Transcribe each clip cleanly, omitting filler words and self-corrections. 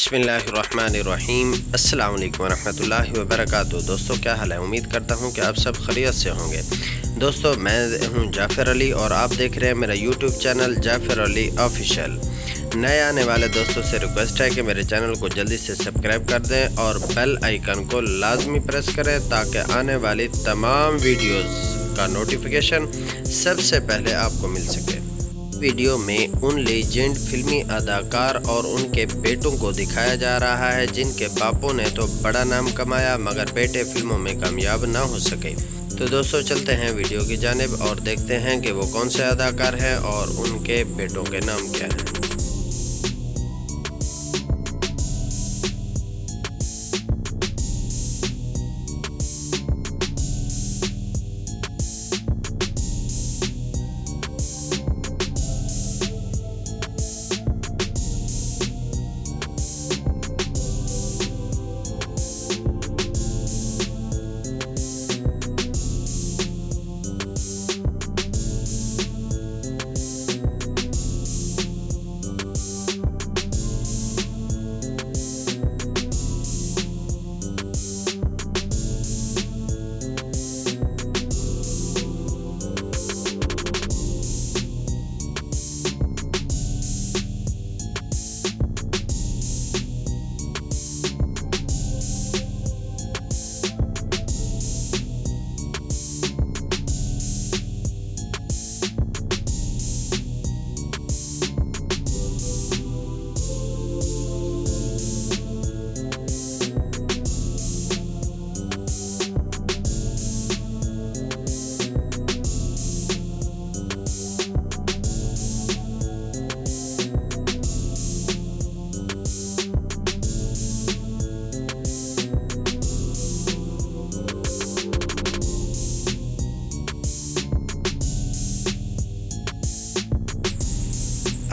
बिस्मिल्लाहिर्रहमानिर्रहीम। अस्सलाम वालेकुम रहमतुल्लाहि व बरकातुहू। दोस्तों क्या हाल है, उम्मीद करता हूँ कि आप सब खैरियत से होंगे। दोस्तों मैं हूँ जाफ़र अली और आप देख रहे हैं मेरा YouTube channel Jafar Ali official. नए आने वाले दोस्तों से रिक्वेस्ट है कि मेरे चैनल को जल्दी से सब्सक्राइब कर दें और बेल आइकन को लाजमी प्रेस करें ताकि आने वाली तमाम वीडियोज़ का नोटिफिकेशन सबसे पहले आपको मिल सके। वीडियो में उन लेजेंड फिल्मी अदाकार और उनके बेटों को दिखाया जा रहा है जिनके बापों ने तो बड़ा नाम कमाया मगर बेटे फिल्मों में कामयाब ना हो सके। तो दोस्तों चलते हैं वीडियो की जानिब और देखते हैं कि वो कौन से अदाकार हैं और उनके बेटों के नाम क्या हैं।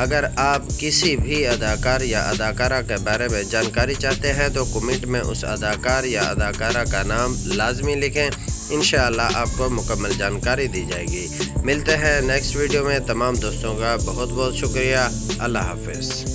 अगर आप किसी भी अदाकार या अदाकारा के बारे में जानकारी चाहते हैं तो कमेंट में उस अदाकार या अदाकारा का नाम लाजमी लिखें। इंशाअल्लाह आपको मुकम्मल जानकारी दी जाएगी। मिलते हैं नेक्स्ट वीडियो में। तमाम दोस्तों का बहुत बहुत शुक्रिया। अल्लाह हाफ़िज़।